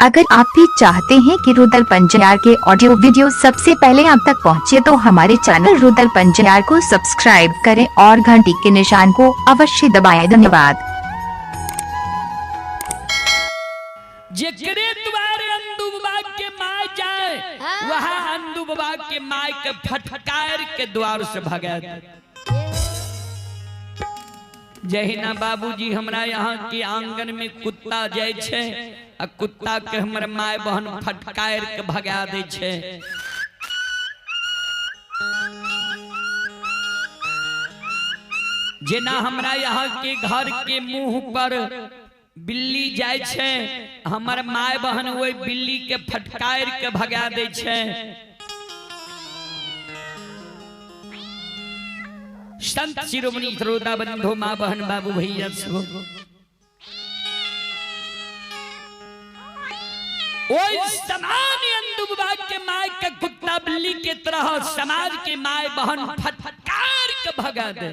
अगर आप भी चाहते हैं कि रुदल पंजयार के ऑडियो वीडियो सबसे पहले आप तक पहुंचे तो हमारे चैनल रुदल पंजयार को सब्सक्राइब करें और घंटी के निशान को अवश्य दबाएं। धन्यवाद। जेकरे द्वारे अंधु बाबा के माय जाए वह अंधु बाबा के माय के फटकार के द्वार से भगा। जहिना बाबूजी हमरा यहाँ के आंगन में कुत्ता जाय छे आ कुत्ता के हमर माय बहन फटकार के भगा दे छे। जेना हमरा यहाँ के घर के मुंह पर बिल्ली जाय छे हमर माय बहन वही बिल्ली के फटकार के भगा दे छे। संत शिरोमणि श्रोता बंधु माँ बहन बाबू भैया सब समान अंधु बाबा के माय का कुत्ता बिल्ली के तरह समाज के माय बहन फटकार के भगा दे।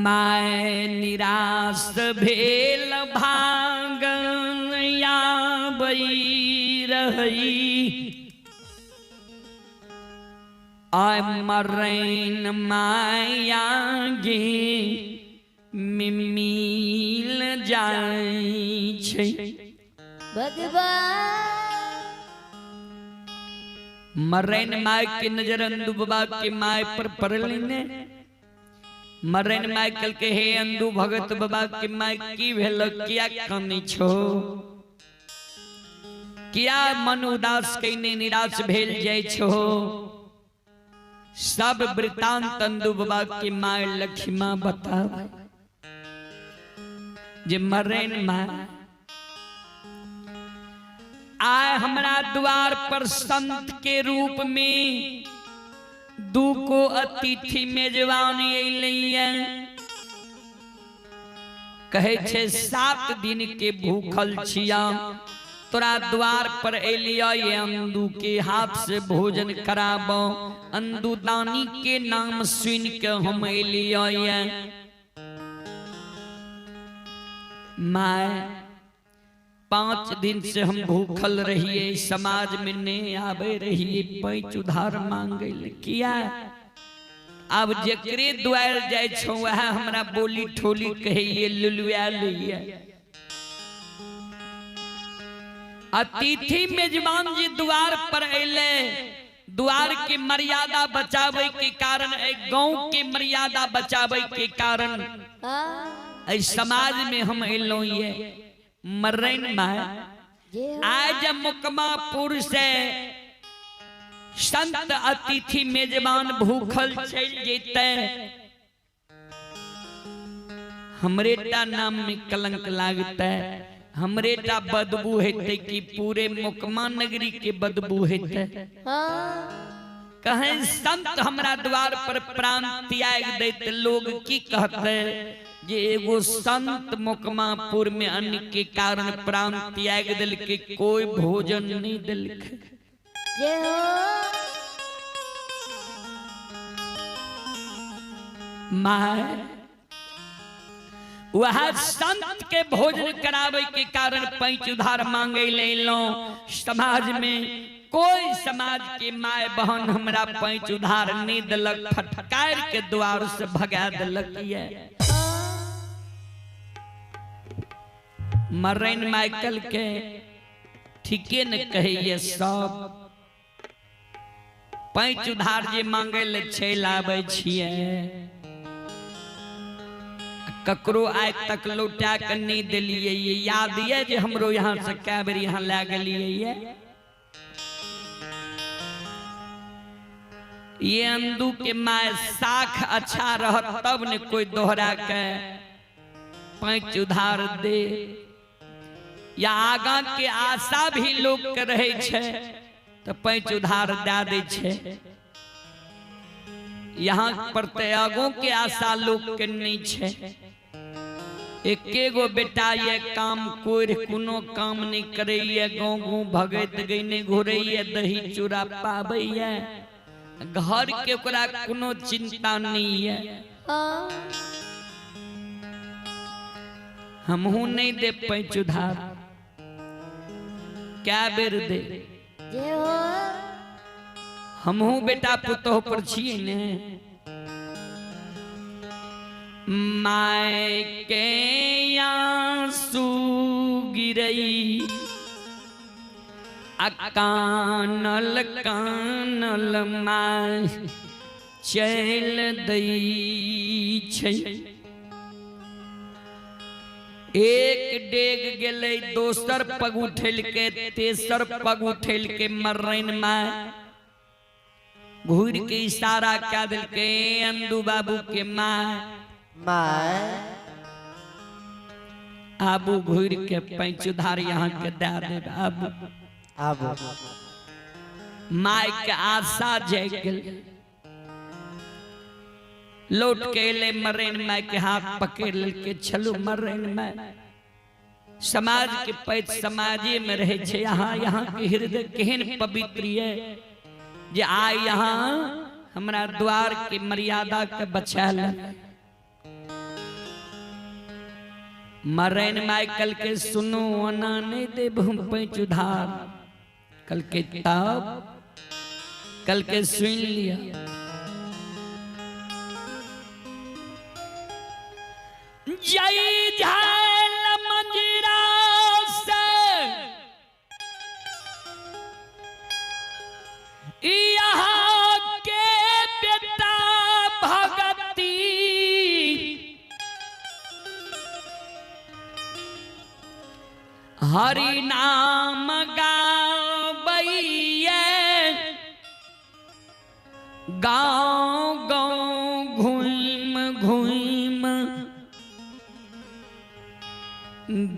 माय निराश भेल भागन आबई रही आय मरैन माया गे मिल जाय छै। मरैन माय के नजर अंधु बाबा के माय पर पड़ल ने। मरैन माय कल के हे अंधु भगत बाबा के माय की भेल किया कमी छो किया मन उदास कइने निराश भेल जाय छो। सब वृतांत अंधु बाबा के माय लक्ष्मा बतावे जे मरैन माय आय हमरा द्वार पर संत के रूप में दू को अतिथि मेजबान अइलैया कहे छे 7 दिन के भूखल छिया तोरा द्वार पर अलिया ये अंधु के हाथ से भोजन कराबो। अंधु दानी के नाम सुन के हम अलिया माय 5 दिन से हम भूखल रहिए समाज में नहीं आवे रहिए पैच उधार मांगे किया। अब जेकरे द्वार जाय छो वह हमरा बोली ठोली कहिए लुलुआ लिया। अतिथि मेजबान जी द्वार पर अइले द्वार के मर्यादा बचावे के कारण गांव के मर्यादा बचावे के कारण समाज में हम अइलो ये मरैन माय आज मुकमापुर से संत अतिथि मेजबान भूखल चल जेते हमरेटा नाम में कलंक लागते हमरेटा बदबू हेते कि पूरे मुकमा नगरी के बदबू हेते। कहें संत हमरा द्वार पर प्राण त्याग देते लोग की कहते जे एगो संत मुकमापुर में अन्न के कारण प्राण त्याग दिल के कोई भोजन नहीं दिल माय वह संत के भोजन करावे के कारण पैच उधार मांगे ले लो। समाज में कोई समाज के माय बहन हमरा पैच उधार नहीं दिलक फटकार के द्वार से भगा दिलक ये। मरैन माइकल के ठीके न कहिए सब पैच उधार जे मांगे ले चल आवे छिए ककरो आज तक लौटा के नहीं दिलिए। ये याद है जे हमरो यहाँ से कै बेर यहाँ ला गलिए ये अंधु के माय साख अच्छा रह तब ने कोई दोहरा के पैच उधार दे या आगा के आशा भी लोग के रहे छे तो पैच उधार दे दे छे। यहाँ पर त्यागों के आशा लोग के नहीं छे। एकेगो बेटा ये काम कोई कोनो काम नहीं करे ये गाँव भगत गईने घोरे दही चूड़ा पावे घर के ओकरा कोनो चिंता नहीं है। हमहू नहीं दे पैंच उधार, क्या बेर दे हमहू बेटा पुतोह पर छिए ने। माय के आंसू गिरई कानल कानल माय चल दई छै। एक डेग गेले दोसर पग उठेल के तेसर पग उठेल के मर्रन माय घूर के इशारा क्या दिल के अंदू बाबू के माय आबू घूर के पैंच उधार यहाँ के दे दे आबू माय के आशा जग गेल। लौट के ले मर्रन माय के हाथ पकड़ के छलू मर्रन माय समाज के पैच समाजे में रहे छे। यहाँ के हृदय केहन पवित्र है जे आय यहाँ हमरा द्वार के मर्यादा के बचाल। मर्रन माय कल के सुनो अना नहीं दे पैंच उधार, कल के तब कल के सुन लिया। जय झाल मंजीरा से यहाँ के बेटा भगती हरि नाम गावैये गाँव गाँव घूम घूम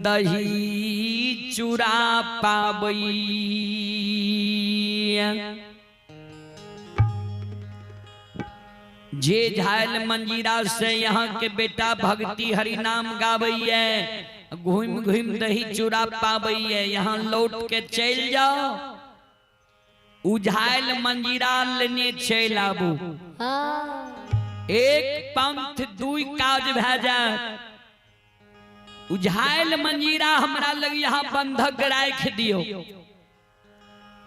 दही चूड़ा पाबैया। जे झायल मंजीरा से यहाँ के बेटा भक्ति हरि नाम गावैया घूम घूम दही चूड़ा पाबैया। यहाँ लौट के चल जाओ उझायल मंजीरा लेने चल आबू। एक पंथ दुई काज भे जाए। उझायल मंजीरा हमरा लग यहाँ बंधक राख दियो,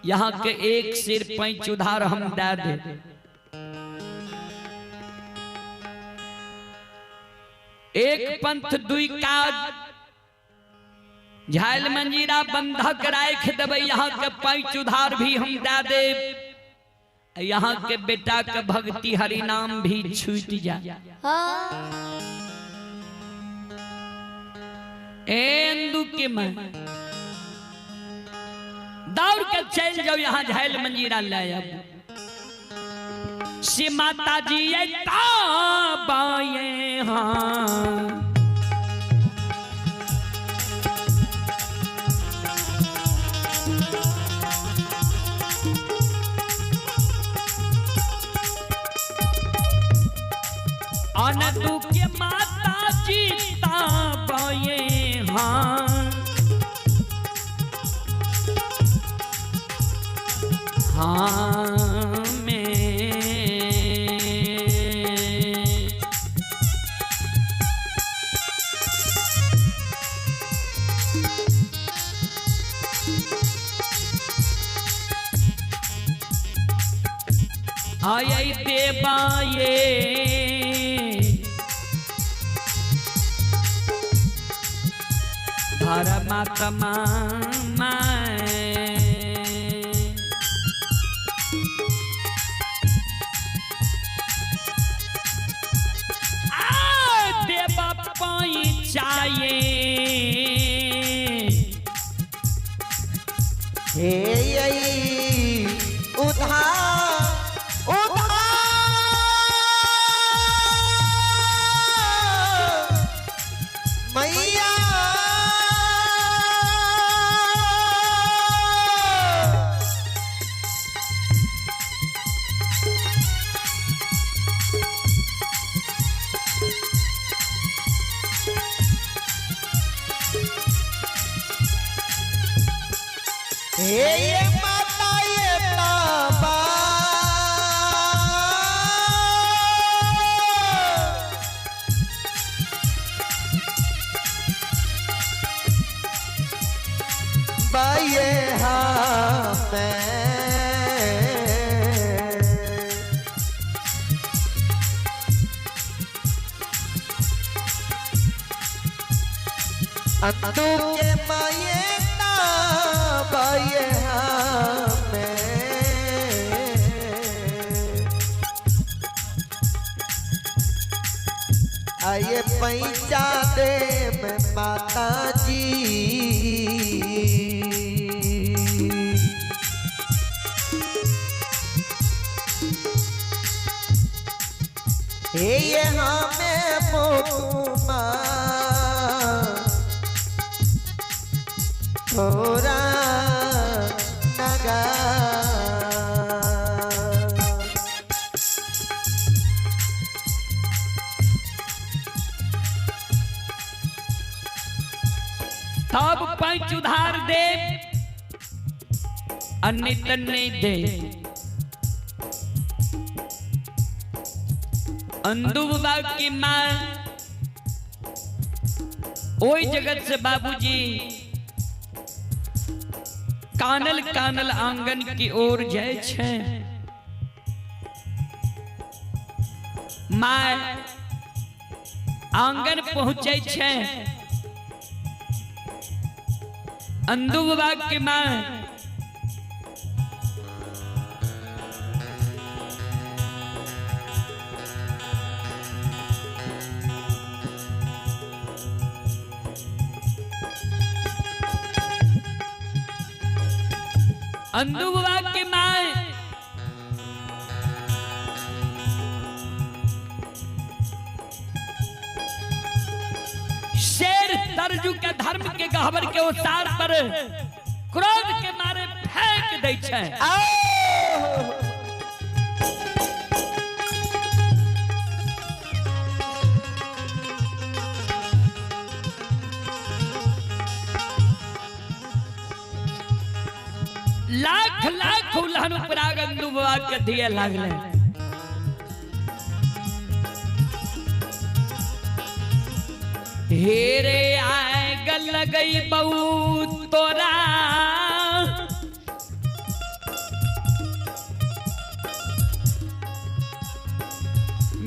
यहाँ के एक सिर पैंच उधार हम दे दे। एक पंथ दुई काज झायल मंजीरा बंधक राख देवे, यहाँ के पैंच उधार भी हम दे दे। यहाँ के बेटा के भक्ति हरि नाम भी छूट जा। एंदु के मैं दौड़ के चल जाओ यहाँ झायल मंजीरा ले अब से माता जी बाए हाँ अनदु के माता जी बाए हाँ हाँ आये देवाये धर्मात्मा देवा पाई चाहिए ये माता ये ताबा अंधु के माये ना बाये हमें आये पैसा दे में माता जी ये हमें मोकुमा थोड़ा नगा तब पंच उधार दे अन्य तन्ने दे अंधुबा की मां ओई जगत से बाबूजी कानल कानल आंगन की ओर जाए छे मां आंगन पहुंचे छे अंधुबा की मां अंधुबा की मां शेर तरजू के धर्म के गहवर के उसार पर क्रोध के मारे फेंक दै छै लाख लाख उल्हन पराग अंधुबा के दिए लागले हेरे आए गल गई बहु तोरा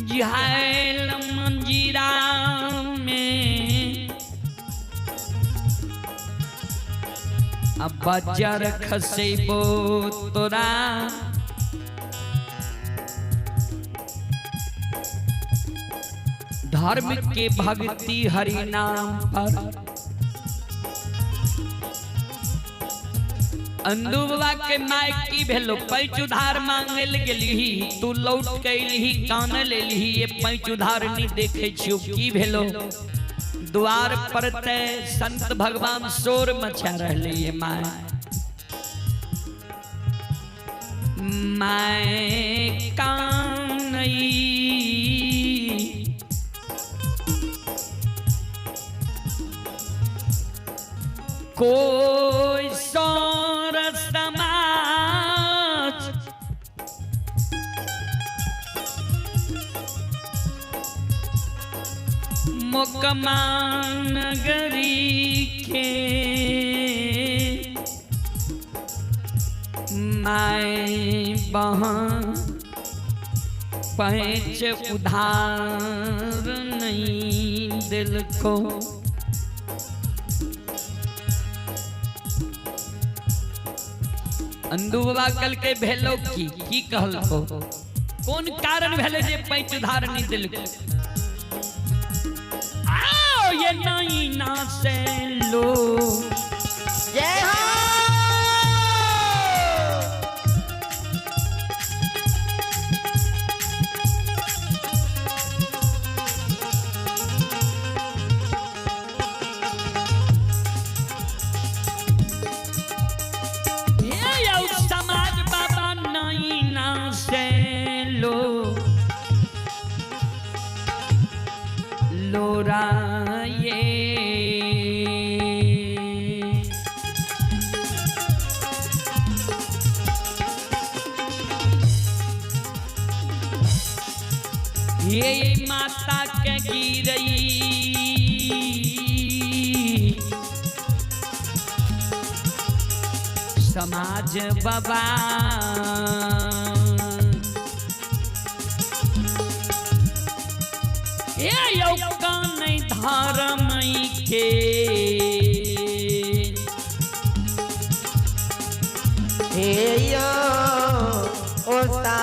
जिहाल मंजीरा में अब बजर खसेबो तोरा धर्म के भक्ति हरि नाम पर अंधुबा के माय की भेलो पैच उधार मांगे गेली तू लौट के एलही कान लेलही ये पैच उधार नहीं देखे छियो की भेलो द्वार पर ते संत भगवान शोर मचा रहले ये माय कानई कोई सौर समाज मुकमान नगरी के माय बहन पैच उधार नहीं दिल को अंधुबा कल के भेलो की कहल को कौन कारण भेले जे पैच उधार नहीं दिल को आओ ये नहीं ना से लो जय हो लोरा ये माता के गिरई समाज बाबा ये कान नहीं धर्म के हे यो ओसा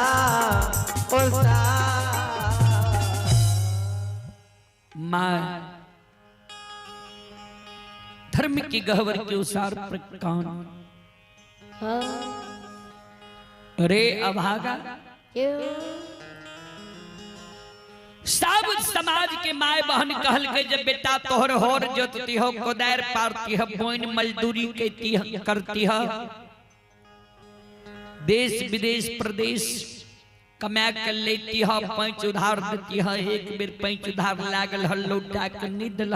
ओसा माँ धर्म की गहवर के उसार पर कान रे अभागा सब समाज के माए बहन कहल के जब बेटा तोहर होर जोतती हो कोदार पारती है बोइन मजदूरी करती है देश विदेश प्रदेश कमा कर लेती है पैंच उधार देती है एक बेर पैंच उधार लागल है लौटा के नहीं दिल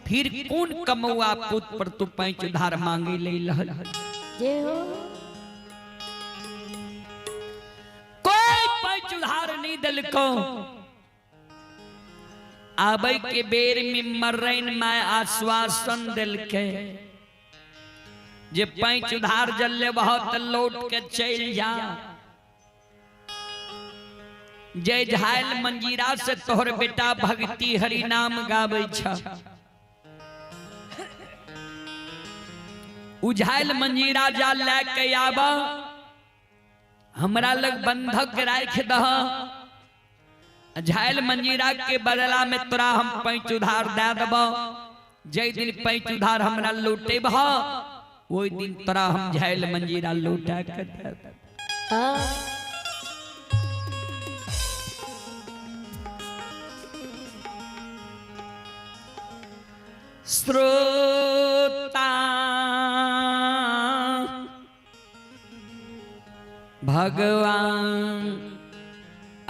फिर कौन कमौआ पुत पर तू पैंच उधार मांगे ले लहल कोई पैंच उधार नहीं दिल को आबे के बेर में मर्रैन माय आश्वासन दिल के जे पैंच उधार जल्ले बहुत लौट के चल जा जय झायल मंजीरा से तोहर बेटा भक्ति हरि नाम गावे छ उझायल मंजीरा जा लेके आब हमरा लग बंधक राख दह झायल मंजीरा के बदला में तोरा हम पैंच उधार दे देब जय दिन पैंच उधार हमरा लौटे बह वही दिन तोरा हम झायल मंजीरा लौटा के दे देब श्रोता भगवान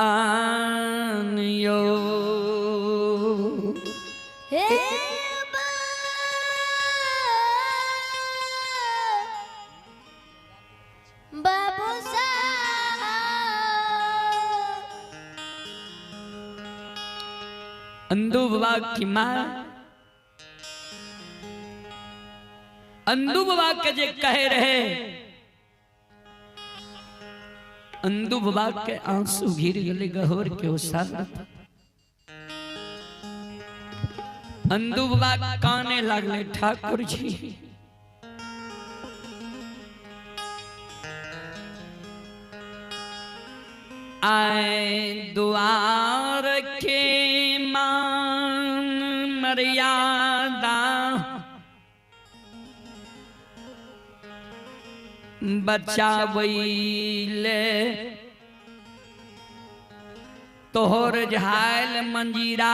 आनियो हे बाबू साहब अंधु बाबा की माँ अंधु बाबा के जे कहे रहे अंधु बाबा के आंसू गिर गले गहोर के उसार अंधु बाबा काने लगले ठाकुर जी आए द्वार के मान मर्यादा बचावैले तोहर झायल मंजीरा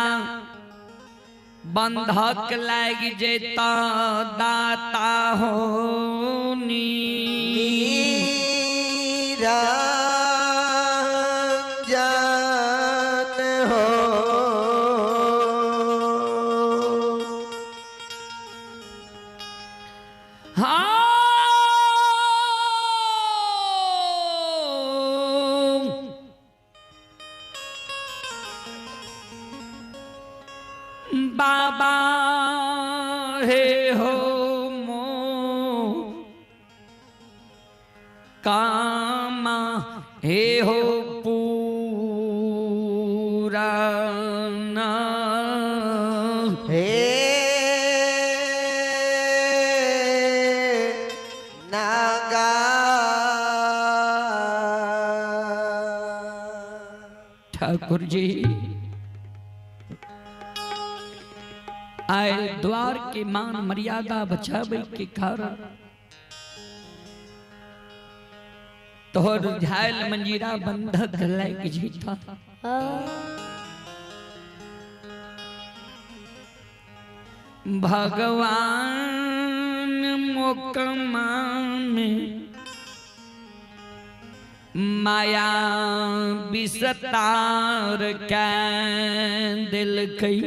बंधक लाग जेता दाता होनी जान हो हाँ बाबा हे हो मो कामा हे हो पुराना हे नागा ठाकुर जी आए द्वार के मान मर्यादा बचावे के कारण तोहर झायल मंजीरा बंधक लाग जीता भगवान मोकमान माया विस्तार के दिल कई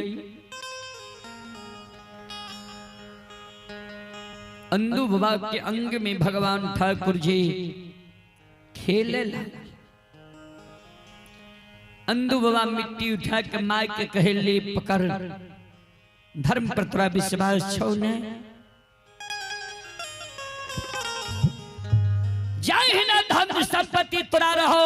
अंधु बाबा के अंग में भगवान ठाकुर जी खेले लगा अंधु बाबा मिट्टी उठा के माय के कहे ले पकड़ धर्म पर तोरा विश्वास छौ ने जाहि ना धन संपत्ति तोरा रहो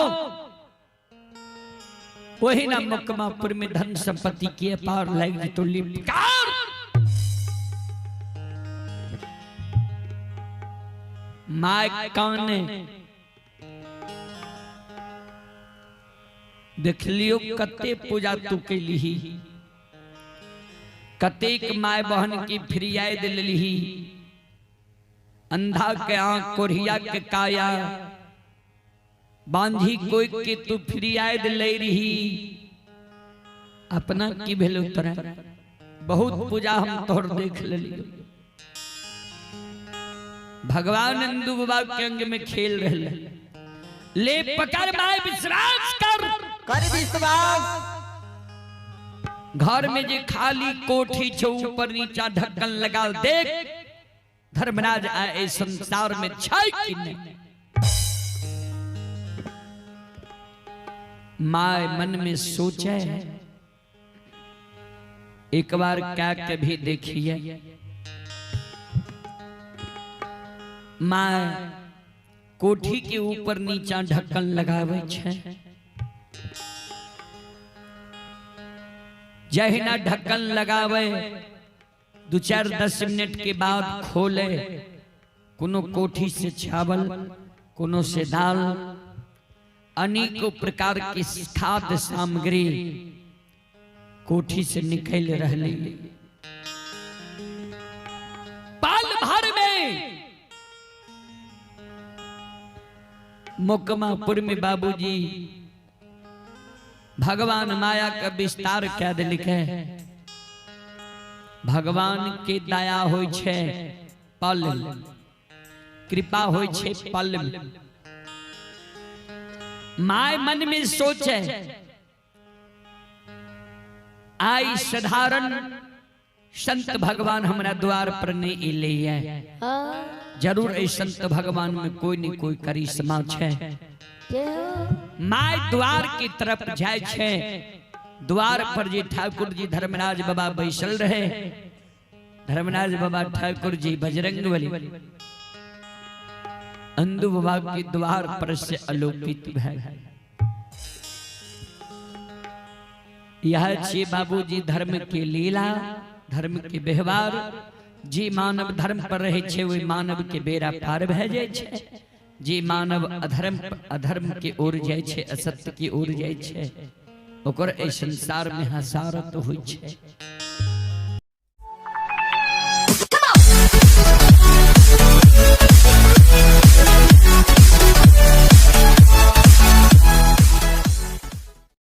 वही ना मुकमापुर में धन संपत्ति की अपार लग तो लिपकार माय काने देख लियो कते पूजा तू के ली कतेक माय बहन की फिरियाए दिल ली अंधा के आंख कोरिया के काया बांधी कोई के तू फिरियाए दिल रही अपना की भेलो तोरा बहुत पूजा हम तोर देख लियो भगवान नंदू बाबा के अंग में खेल रहे ले पकड़ माय विश्वास कर विश्वास घर में जे खाली कोठी छो ऊपर नीचा ढक्कन लगा देख धर्मराज आए संसार में छै कि नहीं माय मन में सोचे एक बार क्या कभी देखिए माय कोठी के ऊपर नीचा ढक्कन लगावे छे जहिना ढक्कन लगावे 2-4-10 मिनट के बाद खोले कोनो कोठी से चावल कोनो से दाल अनेकों प्रकार की खाद्य सामग्री कोठी से निकल रही पल भर में मुकमापुर में बाबूजी भगवान माया का विस्तार क्या दे लिखे भगवान के दया होय छे पल कृपा होय छे पल माय मन में सोचे आई साधारण संत भगवान हमारा द्वार पर नहीं ले जरूर ऐ संत भगवान में कोई न कोई करिश्मा छे माय द्वार की तरफ जाए छे द्वार पर जी ठाकुर जी धर्मराज बाबा बैसल रहे धर्मराज बाबा ठाकुर जी बजरंगबली अंधु बाबा के द्वार पर से आलोकित है यह छे बाबूजी धर्म के लीला धर्म के व्यवहार जी मानव धर्म पर रहे छे वही मानव के बेड़ा पार भे जाए छे जी मानव अधर्म के ओर जाए छे असत्य की ओर जाए छे ओकर ए संसार में हसारत होय छे।